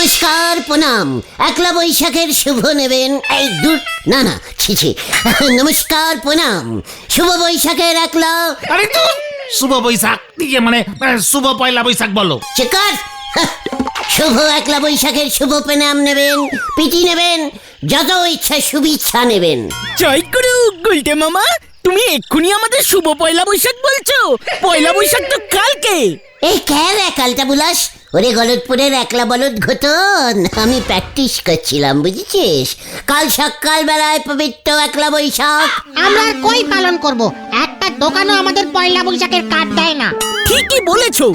নমস্কার প্রণাম। একলা বৈশাখের শুভ নেবেন। এই দূর না না ছি ছি। নমস্কার প্রণাম, শুভ বৈশাখের একলা। আরে তো শুভ বৈশাখ দিয়ে মানে শুভ পয়লা বৈশাখ বলো। চেকার শুভ একলা বৈশাখের শুভ প্রণাম নেবেন, পিটি নেবেন, যত ইচ্ছা শুভেচ্ছা নেবেন। জয় গুরু গুলটে মামা, তুমি এক্ষুনি আমাদের শুভ পয়লা বৈশাখ বলছো? পয়লা বৈশাখ তো কালকে। এই কেন একালটা বুলাস? ওরে গলতপুরের একলা বলদ ঘটন, আমি প্র্যাকটিস করছিলাম বুঝেছিস। কাল সকাল বেলায় পবিত্র একলা বৈশাখ। আমরা আর কই পালন করব? একটা দোকানও আমাদের পয়লা বৈশাখের কার্ড দেয় না। ঠিকই বলেছো,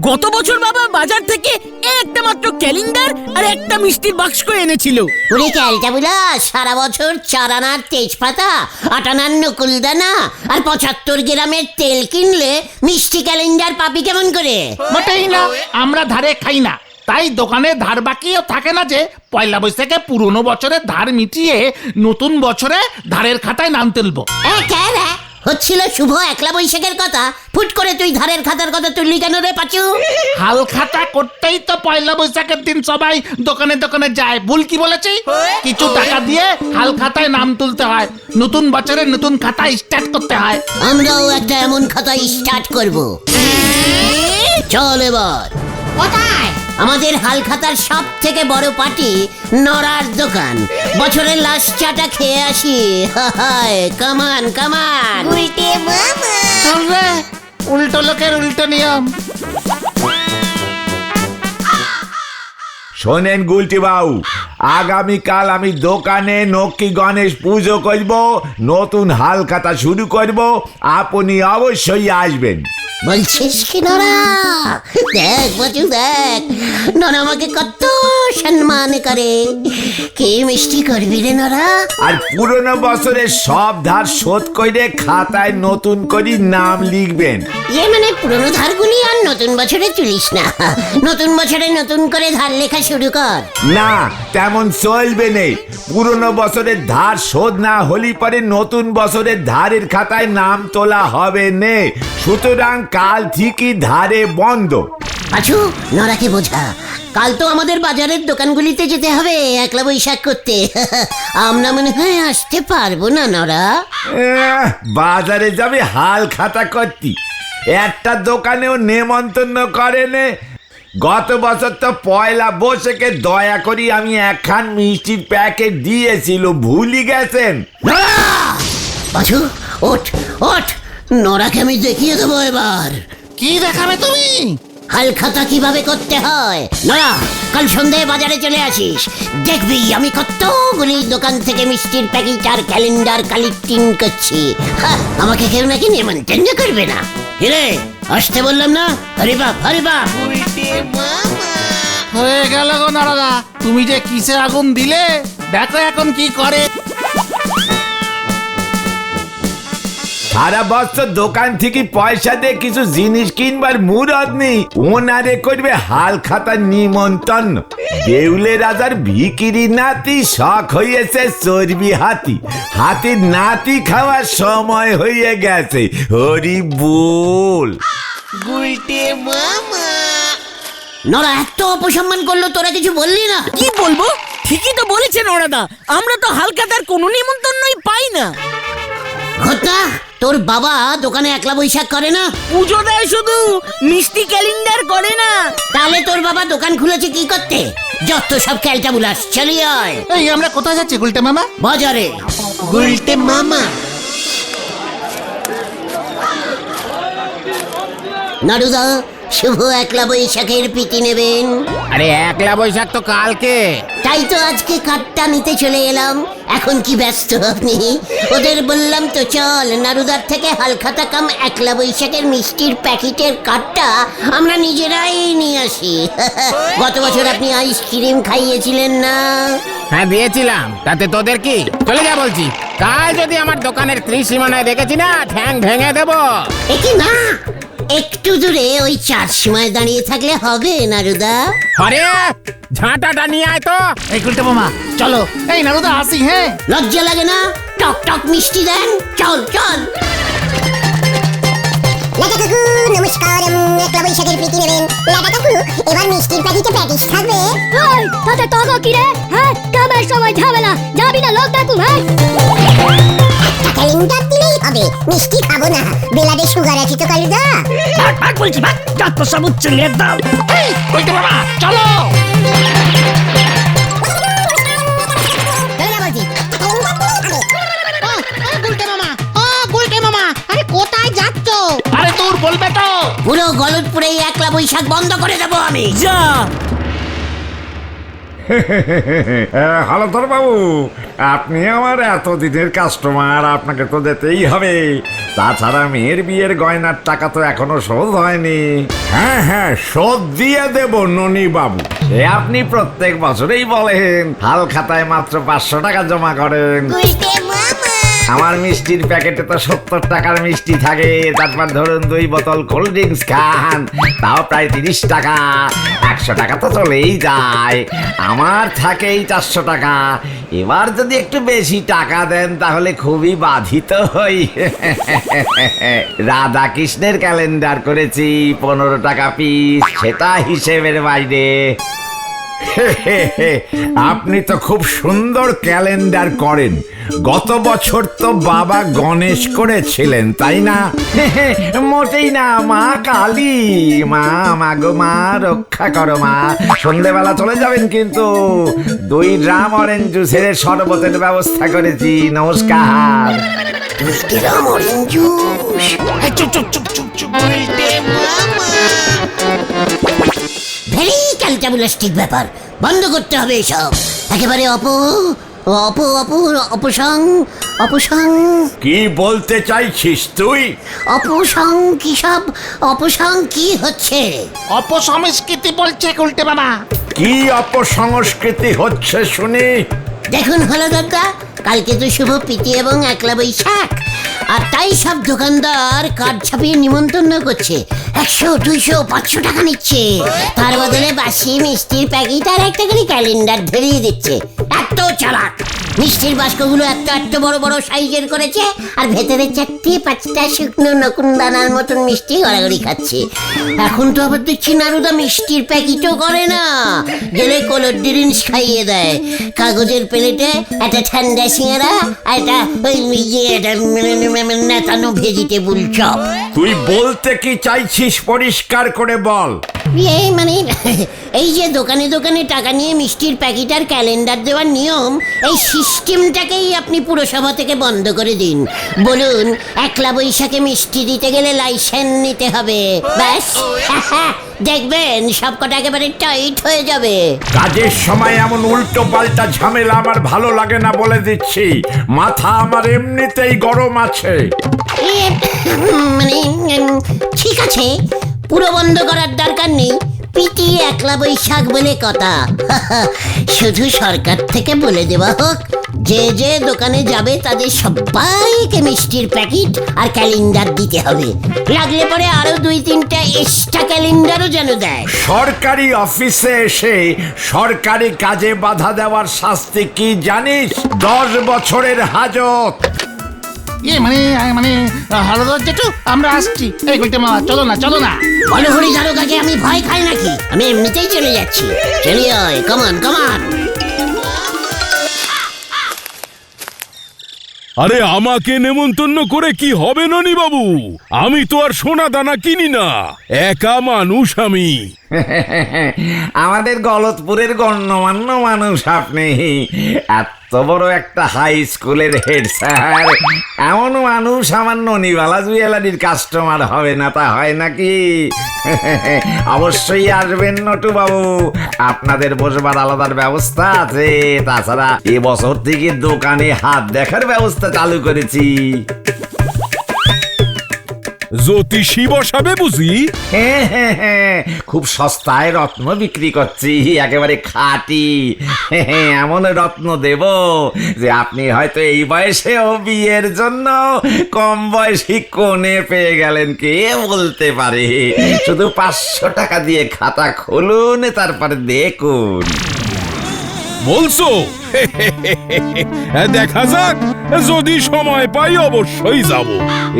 গত বছর বাবা বাজার থেকে একটা মাত্র ক্যালেন্ডার আর একটা মিষ্টির বাক্স এনেছিল। ওরে ক্যালটা বুলাস, সারা বছর 4 আনার তেজপাতা, 8 আনার নকুলদানা আর 75 গ্রামের তেল কিনলে মিষ্টি ক্যালেন্ডার পাবি কেমন করে? মোটেই না, আমরা ধারে খাই না, তাই দোকানে ধার বাকিও থাকে না যে পয়লা বৈশাখে পুরনো বছরের ধার মিটিয়ে নতুন বছরে ধারের খাতায় নাম তুলবো। হচ্ছিল শুভ একলা বৈশাখের কথা, ফুট করে তুই ধারের খাতার কথা তুললি কেন রে পাচু? হাল খাতা করতেই তো পয়লা বৈশাখের দিন সবাই দোকানে দোকানে যায়। ভুল কি বলেছি? কিছু টাকা দিয়ে হাল খাতায় নাম তুলতে হয়, নতুন বছরে নতুন খাতা স্টার্ট করতে হয়। আমরাও একটা এমন খাতা স্টার্ট করব। চল এবার কোথায়? আমাদের হাল খাতার সব থেকে বড় পার্টি নড়ার দোকান। বছরের লাস্ট চাটা খেয়ে আসি। হায় কামান কামান। চলবে, উল্টো লোকের উল্টো নিয়ম। শোনেন গুলটি বাবু, আগামীকাল আমি দোকানে নক্ষী গণেশ পুজো করব, নতুন হাল খাতা শুরু করব, আপনি অবশ্যই আসবেন। বলছিস কি নরা? দেখ বাচু দেখ, নরা আমাকে কত সম্মান করে। কি মিষ্টি করবি রে নরা? আর পুরনো বছরের সব ধার শোধ করে খাতায় নতুন করে নাম লিখবেন। মানে পুরনো ধারগুলি আর নতুন বছরে তুলিস না, নতুন বছরে নতুন করে ধার লেখা শুরু কর। না, তেমন চলবে নেই। পুরনো বছরের ধার শোধ না হলে পরে নতুন বছরের ধারের খাতায় নাম তোলা হবে নে। সুতরাং কাল থেকে ধারে বন্ধ। আছু নরাকে বোঝা, কাল তো আমাদের বাজারের দোকানগুলিতে যেতে হবে একলা বৈশাখ করতে। আমরা মনে হয় আসতে পারবো না নরা। বাজারে যাবে হাল খাতা করতি, একটা দোকানেও নেমন্তন্ন করেনে। গত বছর তো পয়লা বৈশাখে দয়া করি আমি একখান মিষ্টির প্যাকেট দিয়েছিল, ভুলি গেছেন? আছু ওঠ ওঠ, নরাকে আমি দেখিয়ে দেবো এবার। কি দেখাবে তুমি? হাল খাতা কিভাবে করতে হয়। নরা, কাল সন্ধ্যায় বাজারে চলে আসিস, দেখবি আমি কতগুলি দোকান থেকে মিষ্টির প্যাকেট আর ক্যালেন্ডার কালেক্টিং করছি। আমাকে কেউ নাকি নেমন্তন্ন করবে না। কিরে আসতে বললাম না? হরি বাপ হরি বাপ। হয়ে গেল গো নারদা, তুমি যে কিসে আগুন দিলে, দেখো এখন কি করে। সারা বছর দোকান থেকে পয়সা দিয়ে কিছু জিনিস কিনবার মুরদ নেই, ওনারে করবে হাল খাতার নিমন্ত্রণ। দেউলে রাজার ভিকিরি নাতি শখ হয়েছে চর্বি হাতি, হাতির নাতি খাওয়ার সময় হয়ে গেছে। হরি বল। নরা এত অপসম্মান করলো, তোরা কিছু বললি না? কি বলবো, ঠিকই তো বলেছেন ওরাদা, আমরা তো হালখাতার কোনো নিমন্ত্রণই পাই না। ঘটনা, তোর বাবা দোকানে একলা বৈশাখ করে না? পুজো দেয় শুধু, মিষ্টি ক্যালেন্ডার করে না। তাহলে তোর বাবা দোকান খুলেছে কি করতে? যত সব ক্যালটা বুলাস, চলি আয়। এই আমরা কোথায় যাচ্ছি গুলটে মামা? বাজারে। গুলটে মামা নারুদা, শুভ একলা বৈশাখের পিটি নেবেন। আরে একলা বৈশাখ তো কালকে। তাই তো আজকে কার্ডটা নিতে চলে এলাম। এখন কি ব্যস্ত আপনি? ওদের বললাম তো চল নারুদার থেকে হালখাতা কাম একলা বৈশাখের মিষ্টির প্যাকেটের কার্ডটা আমরা নিজেরাই নিয়ে আসি। গত বছর আপনি আইসক্রিম খাইয়েছিলেন না? হ্যাঁ দিয়েছিলাম, তাতে তোদের কি? চলে যা বলছি, কাল যদি আমার দোকানের ত্রিসীমানায় দেখেছি না, ঠ্যাং ভেঙে দেবো। একি না, একটু দূরে ওই 4 সীমায় দাঁড়িয়ে থাকলে হবে নারুদা? আরে ঝাঁটাটা নিয়ে আয় তো। এই গুলটে মামা চলো, এই নারদা আসি। হ্যাঁ, লজ্জা লাগে না? টক টক মিষ্টি দেন, চল চল। নমস্কার, একলা বৈশাখের প্রীতি কি নেবেন লেটা কাকু এবার মিষ্টির প্যাকেটে প্যাটিস থাকবে ওই তাতে তগো কি রে হ্যাঁ কামের সময় ঝামেলা যাবি না লোক ডাকুম হ্যাঁ একটা ক্যালেন্ডার দিলেই হবে মিষ্টি খাবো না বেলাতে সুগার আছে তো কালুদা ভাগ বলছি ভাগ যত সব উচ্চে একদম এই কইতে বাবা চলো চলে না বলছি গুলটে মামা ও গুলটে মামা আরে কোথায় যাচ্ছ আরে তোর বলবে তো পুরো গলতপুরে একলা বৈশাখ বন্ধ করে দেবো আমি। যা হলধর বাবু, আপনি আমার এতদিনের কাস্টমার, আপনাকে তো যেতেই হবে। তাছাড়া মেয়ের বিয়ের গয়নার টাকা তো এখনো শোধ হয়নি। হ্যাঁ হ্যাঁ, শোধ দিয়ে দেব ননি বাবু। এ আপনি প্রত্যেক বছরেই বলেন, হাল খাতায় মাত্র 500 টাকা জমা করেন। আমার মিষ্টির প্যাকেটে তো 70 টাকার মিষ্টি থাকে, তারপর ধরুন 2 বোতল কোল্ড ড্রিঙ্কস খান, তাও প্রায় 30 টাকা। 100 টাকা তো চলেই যায়। আমার থাকেই 400 টাকা। এবার যদি একটু বেশি টাকা দেন তাহলে খুবই বাধিত হই। রাধা কৃষ্ণের ক্যালেন্ডার করেছি 15 টাকা পিস, সেটা হিসেবের বাইরে। আপনি তো খুব সুন্দর ক্যালেন্ডার করেন। গত বছর তো বাবা গণেশ করেছিলেন, তাই না? মোটেই না, মা কালী। মা মাগো মা, রক্ষা করো মা। সন্ধেবেলা চলে যাবেন কিন্তু। 2 ড্রাম অরেঞ্জ জুসের শরবতের ব্যবস্থা করেছি। নমস্কার। 2 গ্রাম অরেঞ্জ জুস। ভেরি ক্যালটাবুলাস্টিক ব্যাপার, বন্ধ করতে হবে এসব একেবারে। অপসং কি বলতে চাইছিস তুই? অপসং কি সব অপসং কি হচ্ছে? অপসংস্কৃতি বলছে উল্টে বাবা। কি অপসংস্কৃতি হচ্ছে শুনি? দেখুন হলো দাদা, কালকে তো শুভ প্রীতি এবং একলা বৈশাখ, আর তাই সব দোকানদার কার্ড ছাপিয়ে নিমন্ত্রণ করছে। 100, 200, 500 টাকা নিচ্ছে। তার বদলে বাসি মিষ্টির প্যাকেট আর একটা করে ক্যালেন্ডার ধরিয়ে দিচ্ছে। এত চালাক! মিষ্টির বাস্কগুলো এত বড় বড় সাইজের করেছে, আর ভেতরে 4-5টা শুকনো নকুন দানার মতন মিষ্টি গড়াগড়ি খাচ্ছে। এখন তো আবার দেখছি নারুদা মিষ্টির প্যাকেটও করে না, গেলে কোল্ড ড্রিঙ্কস খাইয়ে দেয়। কাগজের প্লেটে একটা ঠান্ডা সিঙ্গারা আর একটা নেতানো ভেজিটেবল চপ। তুই বলতে কি চাইছিস পরিষ্কার করে বল। মানে এই যে দোকানে দোকানে টাকা নিয়ে মিষ্টির প্যাকেট আর ক্যালেন্ডার দেওয়ার নিয়ম, এই সিস্টেমটাকেই আপনি পুরসভা থেকে বন্ধ করে দিন। বলুন একলা বৈশাখে মিষ্টি দিতে গেলে লাইসেন্স নিতে হবে, ব্যাস। দেখবেন সব কটা একেবারে টাইট হয়ে যাবে। কাজের সময় এমন উল্টো পাল্টা ঝামেলা আমার ভালো লাগে না, বলে দিচ্ছি। মাথা আমার এমনিতেই গরম আছে। মানে ঠিক আছে, পুরো বন্ধ করার দরকার নেই। পিটি একলা বৈশাখ বলে কথা। শুধু সরকার থেকে বলে দেওয়া হোক, যে যে দোকানে যাবে তাদের সবাইকে মিষ্টির প্যাকেট আর ক্যালেন্ডার দিতে হবে। লাগলে পরে আরো 2-3টা এক্সট্রা ক্যালেন্ডারও যেন দেয়। সরকারি অফিসে এসে সরকারি কাজে বাধা দেওয়ার শাস্তি কি জানিস? 10 বছরের হাজত। মানে হলধর জেঠু, আমরা আসছি। এই কইতে মামা চলো না। বলহরি দারোগাকে আমি ভয় খাই নাকি? আমি এমনিতেই চলে যাচ্ছি। চলি আয়, কমান। আরে আমাকে নেমন্তন্ন করে কি হবে ননি বাবু? আমি তো আর সোনা দানা কিনি না, একা মানুষ আমি। আমাদের গলতপুরের গণ্যমান্য মানুষ আপনি। এত বড় একটা হাই স্কুলের হেড স্যার, এমন মানুষ আমার ননিবালা জুয়েলারির কাস্টমার হবে না তা হয় নাকি? অবশ্যই আসবেন নটু বাবু, আপনাদের বসবার আলাদার ব্যবস্থা আছে। তাছাড়া এবছর থেকে দোকানে হাত দেখার ব্যবস্থা চালু করেছি। জ্যোতিষী বসাবে বুঝি? হ্যাঁ, খুব সস্তায় রত্ন বিক্রি করছি, একেবারে খাঁটি। এমন রত্ন দেব যে আপনি হয়তো এই বয়সেও বিয়ের জন্য কম বয়সী কোণে পেয়ে গেলেন, কে বলতে পারে। শুধু 500 টাকা দিয়ে খাতা খুলুন, তারপরে দেখুন। বলছো? দেখা যাক, যদি সময় পাই অবশ্যই যাব।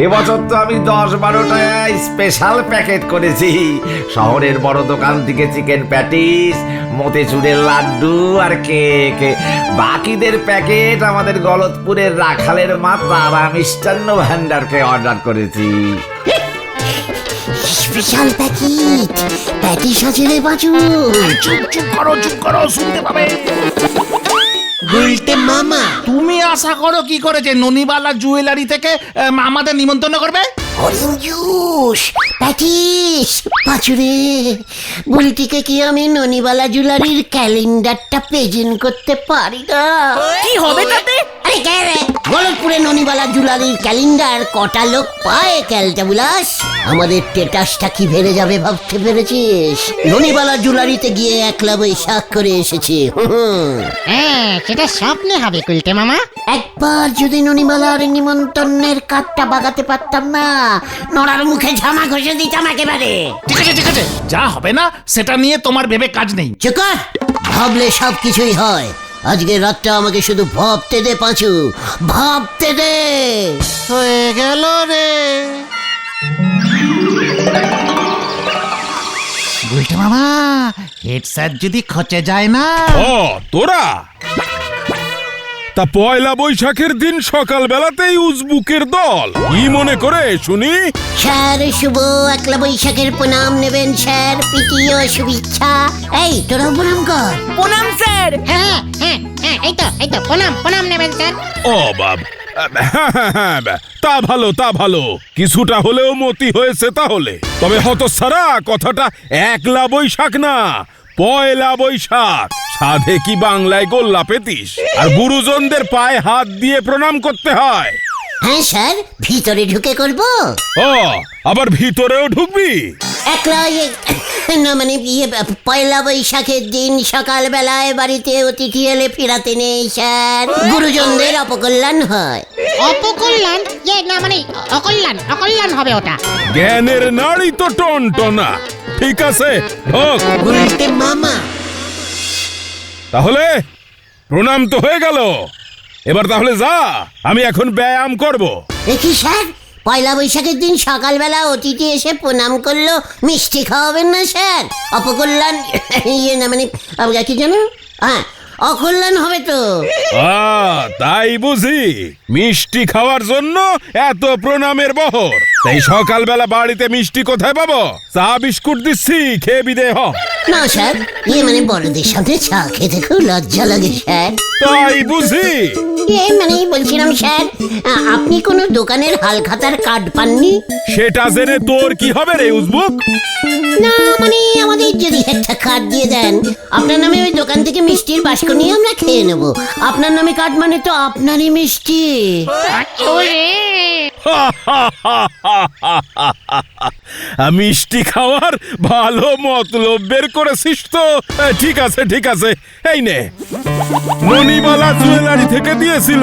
এবছর তো আমি 10-12টা স্পেশাল প্যাকেট করেছি। শহরের বড় দোকান থেকে চিকেন প্যাটিস, মতিচুরের লাড্ডু আর কেক। বাকিদের প্যাকেট আমাদের গলতপুরের রাখালের মা তারা মিষ্টান্ন ভান্ডারকে অর্ডার করেছি। স্পেশাল প্যাকেট প্যাটিস আছে রে বাজু। চুপ করো, শুনতে পাবে। গুলটে মামা, তুমি আশা করো কি করে যে ননিবালা জুয়েলারি থেকে আমাদের নিমন্ত্রণ করবে? অরেঞ্জ জুস, প্যাটিস, পাচুরে। বুলটিকে কি আমি ননিবালা জুয়েলারির ক্যালেন্ডারটা প্রেজেন্ট করতে পারি না? কি হবে তাতে? আরে কে রে? গলতপুরে ননিবালা জুয়েলারির ক্যালেন্ডার কটা লোক পায় ক্যালটা বুলাস? আমাদের স্টেটাসটা কি বেড়ে যাবে ভাবতে পেরেছিস? ননিবালা জুয়েলারিতে গিয়ে একলা বৈশাখ করে এসেছি। হ্যাঁ, সেটা স্বপ্নে হবে গুলটে মামা। একবার যদি ননিবালার নিমন্ত্রণের কার্ডটা বাগাতে পারতাম না, নড়ার মুখে ঝামা ঘষে দিতাম একেবারে। ঠিক আছে, যা হবে না সেটা নিয়ে তোমার ভেবে কাজ নেই। চুকার, ভাবলে সব কিছুই হয়। আজকের রাতটা আমাকে শুধু ভাবতে দে পাঁচু, ভাবতে দে। হয়ে গেল রে গুলটে মামা, হেড স্যার যদি খচে যায় না। ও তোরা তা পয়লা বৈশাখের দিন সকাল বেলাতেই উজবুকের দল, কি মনে করে শুনি? স্যার শুভ একলা বৈশাখের প্রণাম নেবেন স্যার, প্রীতীয় শুভেচ্ছা। এই তোরা প্রণাম কর। প্রণাম স্যার। হ্যাঁ, এই তো প্রণাম নেবেন স্যার। ও বাব, তা ভালো, কিছুটা হলেও মতি হয়েছে তাহলে। তবে হতচ্ছাড়া, কথাটা একলা বৈশাখ না, পয়লা বৈশাখ। সাধে কি বাংলায় গোল্লা পেতিস? আর গুরুজনদের পায়ে হাত দিয়ে প্রণাম করতে হয়। হ্যাঁ স্যার, ভিতরে ঢুকে করব। ও, আবার ভিতরেও ঢুকবি? একলা না মানে পয়লা বৈশাখের দিন সকাল বেলায় বাড়িতে অতিথি এলে ফিরাতে নেই স্যার, গুরুজনদের অপকল্যাণ হয়। অপকল্যাণ? না মানে অকল্যাণ হবে ওটা। জ্ঞানের নাড়ি তো টনটনা। ঠিক আছে, ঢোক। গুলটে মামা, তাহলে প্রণাম তো হয়ে গেল, এবার তাহলে যা, আমি এখন ব্যায়াম করব। দেখি স্যার, পয়লা বৈশাখের দিন সকালবেলা অতিথি এসে প্রণাম করলো, মিষ্টি খাওয়াবেন না স্যার? অপকল্যাণ না মানে কি জানো? হ্যাঁ, অকল্যাণ হবে তো। তাই বুঝি, মিষ্টি খাওয়ার জন্য এত প্রণামের বহর। তাই সকালবেলা বাড়িতে মিষ্টি কোথায় পাবো? চা বিস্কুট দিচ্ছি, খেয়ে বিদে হ। না স্যার, মানে বড়দের সাথে চা খেতে খুব লজ্জা লাগে স্যার। তাই বুঝি। মানে বলছিলাম স্যার, আপনি কোনো দোকানের হালখাতার কার্ড পাননি? সেটা জেনে তোর কি হবে রে উজবুক? না মানে আমাদের যদি একটা কার্ড দিয়ে দেন, আপনার নামে ওই দোকান থেকে মিষ্টির বাস্ক নিয়ে আমরা খেয়ে নেব। আপনার নামে কার্ড মানে তো আপনারই মিষ্টি। মিষ্টি খাওয়ার ভালো মতলব বের করেছিস তো। ঠিক আছে, এই নে, মণিবালা জুয়েলারি থেকে দিয়েছিল।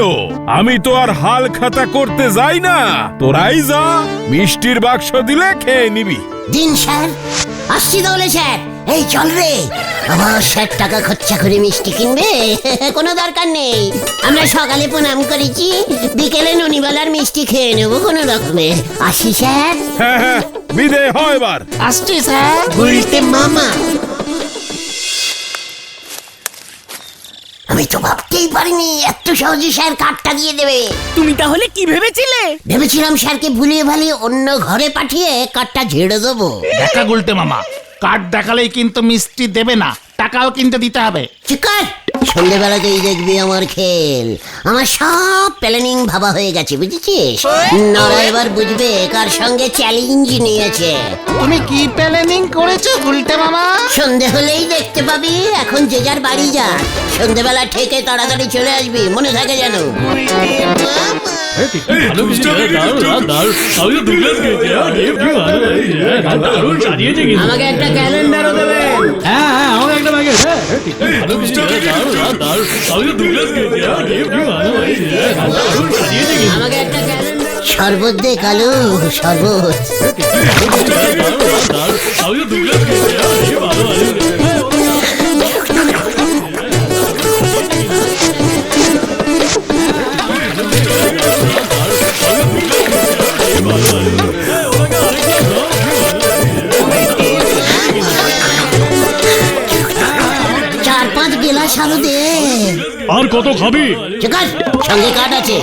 আমি তো আর হাল খাতা করতে যাই না, তোরাই যা, মিষ্টির বাক্স দিলে খেয়ে নিবি। দিন স্যার, আসছি তাহলে স্যার। এই চল রে, আবার স্যার টাকা খরচা করে মিষ্টি কিনবে? কোনো দরকার নেই, আমরা সকালে প্রণাম করেছি, বিকেলে ননিবালার মিষ্টি খেয়ে নেবো কোনো রকমে। আসি স্যার। হ্যাঁ, বিদে হয় এবার। আসছি স্যার। গুলটে মামা, আমি তো ভাবতেই পারিনি এত সহজে স্যার কার্ডটা দিয়ে দেবে। তুমি তাহলে কি ভেবেছিলে? ভেবেছিলাম স্যারকে ভুলিয়ে ভালিয়ে অন্য ঘরে পাঠিয়ে কার্ডটা ঝেড়ে দেবো। দেখা গুলটে মামা, কার্ড দেখালেই কিন্তু মিষ্টি দেবে না, টাকাও কিনতে দিতে হবে। চিকার, সন্ধ্যেবেলাতেই দেখবি আমার খেল। আমার সব প্ল্যানিং ভাবা হয়ে গেছে, বুঝেছিস? নরা এবার বুঝবে কার সঙ্গে চ্যালেঞ্জ নিয়েছে। তুমি কি প্ল্যানিং করেছো গুলটে মামা? সন্ধে হলেই দেখতে পাবি। এখন যে যার বাড়ি যা, সন্ধেবেলা ঠেকে তাড়াতাড়ি চলে আসবি, মনে থাকে যেন। আমাকে একটা ক্যালেন্ডারও দেবেন। আমাকে একটা ক্যালেন্ডার। শরবত দে কালু, শরবত। গ্লাস আরো দে। আর কত খাবি? চিকার, সঙ্গে কাঠ আছে।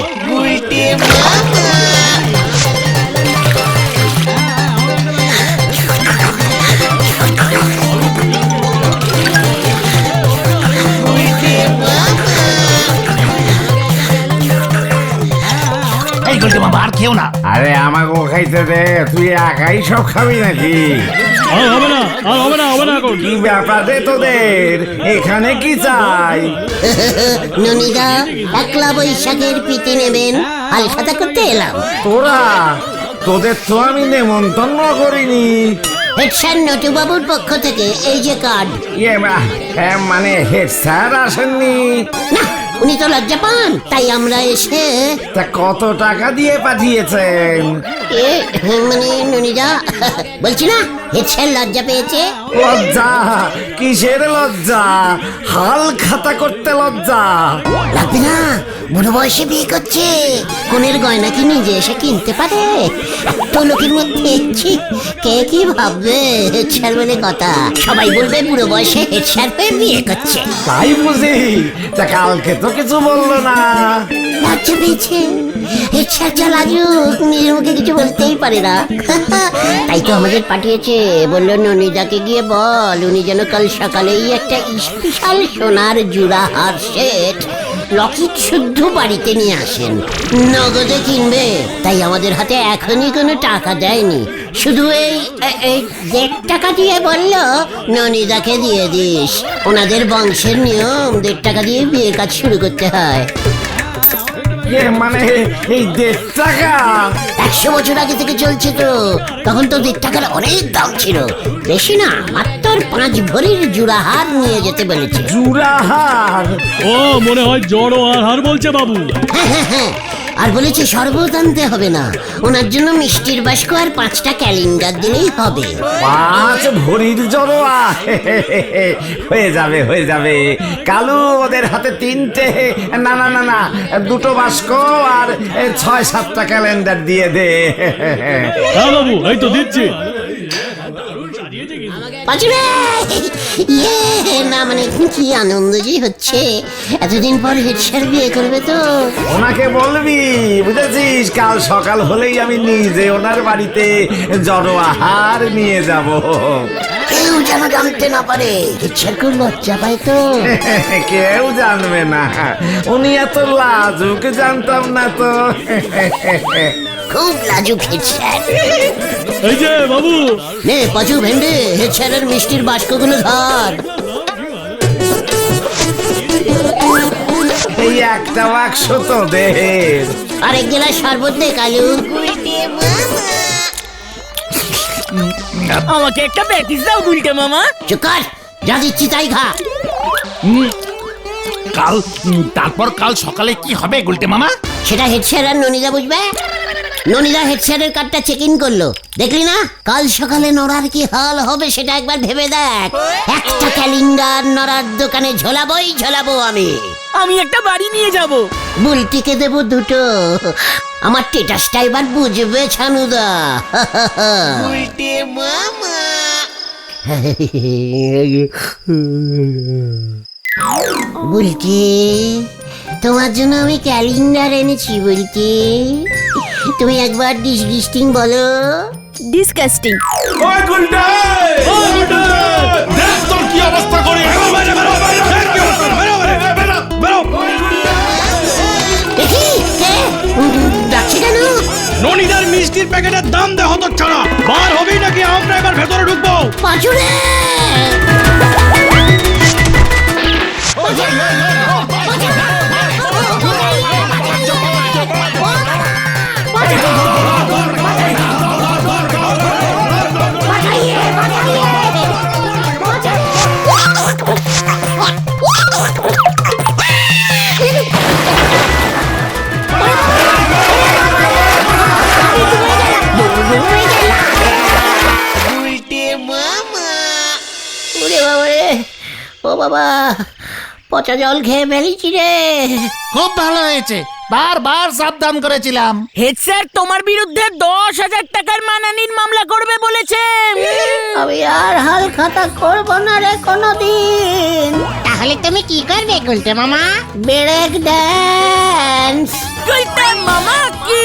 এই গুলটে মামা আর খেও না। আরে আমাকে খাইতে দে, তুই একাই সব খাবি নাকি? আর হবে না, আর হবে না, হবে না এখন। কি ব্যাপার রে তোদের? এখানে কি চাই? ননিদা, একলা বৈশাখের পিঠে নেবেন, হালখাতা করতে এলাম। তোদের তো আমি নেমন্তন্ন করিনি। হেড স্যার নটুবাবুর পক্ষ থেকে এই যে কার্ড। মানে হেড স্যার আসেননি? না, উনি তো লজ্জা পান, তাই আমরা এসে। তা কত টাকা দিয়ে পাঠিয়েছেন? মানে ননিদা, বলছি না হেড স্যার লজ্জা পেয়েছে। লজ্জা? কিসের লজ্জা? হাল খাতা করতে লজ্জা? লাগবে না, বুড়ো বয়সে বিয়ে করছে, কোনের গয়না কি নিজে এসে কিনতে পারে? এত লোকের মধ্যে কে কি ভাববে? হেড স্যার বলে কথা, সবাই বলবে বুড়ো বয়সে হেড স্যার হয়ে বিয়ে করছে। তাই বুঝি? তা কালকে তো কিছু বললো না। লজ্জা পেয়েছে, হেড স্যার যা লাজুক, নিজের মুখে কিছু বলতেই পারে না। তাই তো আমাদের পাঠিয়েছে, বললো ননিদাকে গিয়ে বল উনি যেন কাল সকালেই একটা স্পেশাল সোনার জুড়া হার সেট লকেট শুদ্ধ বাড়িতে নিয়ে আসেন, নগদে কিনবে। তাই আমাদের হাতে এখনই কোনো টাকা দেয়নি, শুধু এই 1.5 টাকা দিয়ে বললো ননিদাকে দিয়ে দিস। ওনাদের বংশের নিয়ম 1.5 টাকা দিয়ে বিয়ের কাজ শুরু করতে হয়। মানে এই 1.5 টাকা? 100 বছর আগে থেকে চলছে তো, তখন তো 1.5 টাকার অনেক দাম ছিল। বেশি না, মাত্র 5 ভরির জুড়াহার নিয়ে যেতে বলেছে। জুড়াহার? ও মনে হয় জড়ো আর হার বলছে বাবু। হ্যাঁ, আর বলেছে শরবত আনতে হবে না, ওনার জন্য মিষ্টির বাস্ক আর 5টা ক্যালেন্ডার দিলেই হবে। 5 ভরির জড়োয়া? হয়ে যাবে। কালু ওদের হাতে 3টে, না 2টো বাস্ক আর 6-7টা ক্যালেন্ডার দিয়ে দে। হ্যাঁ বাবু, এই তো দিচ্ছি। পাঁচুরে, না মানে কি আনন্দ যে হচ্ছে, এতদিন পর হেড স্যার বিয়ে করবে তো। ওনাকে বলবি, বুঝেছিস, কাল সকাল হলেই আমি নিজে ওনার বাড়িতে জড়োয়াহার নিয়ে যাব। কেউ যেন জানতে না পারে, হেড স্যার খুব লজ্জা পায় তো। কেউ জানবে না, উনি এত লাজুক, জানতাম না তো। খুব লাজুক হেড স্যার। এই যে বাবু, নে পাঁচু ভেন্ডে, হেড স্যারের মিষ্টির বাস্কগুলো ধর। এই একটা বাক্স তো দে। আর 1 গ্লাস শরবত দে কালু। আমাকে একটা প্যাটিস দাও গুলটে মামা। চুপ কর, যা দিচ্ছি তাই খা। তারপর কাল সকালে কি হবে গুলটে মামা? সেটা হেড স্যার আর ননিদা বুঝবে। ননিদা হেড স্যারের কার্ডটা চেক ইন করলো, দেখলি না? কাল সকালে নড়ার কি হাল হবে সেটা একবার ভেবে দেখ। একটা ক্যালেন্ডার নড়ার দোকানে ঝোলাবো আমি একটা বাড়ি নিয়ে যাব। বুলটিকে দেবো 2টো। আমার টেটাসটা এবার বুঝবে ছানুদা। বুলটি, তোমার জন্য আমি ক্যালেন্ডার এনেছি বুলটি। তুমি একবার ডিসগাস্টিং বলো। ডিসকাস্টিং। দেখ তোর কি অবস্থা করি। ডাকছি কেন? ননিদার মিষ্টির প্যাকেটের দাম দে হতচ্ছাড়া। বার হবি নাকি আমরা এবার ভেতরে ঢুকবো? পাঁচুরে, ও বাবা, পচা জল খেয়ে ফেলেছি রে। খুব ভালো হয়েছে, বারবার সাবধান করেছিলাম। হেড স্যার তোমার বিরুদ্ধে 10,000 টাকার মানহানির মামলা করবে বলেছে। আমি আর হাল খাতা করবো না রে কোনোদিন। তাহলে তুমি কি করবে গুলটে মামা? Break dance. গুলটে মামা কি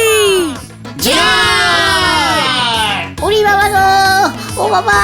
ওরে বাবা গো, ও বাবা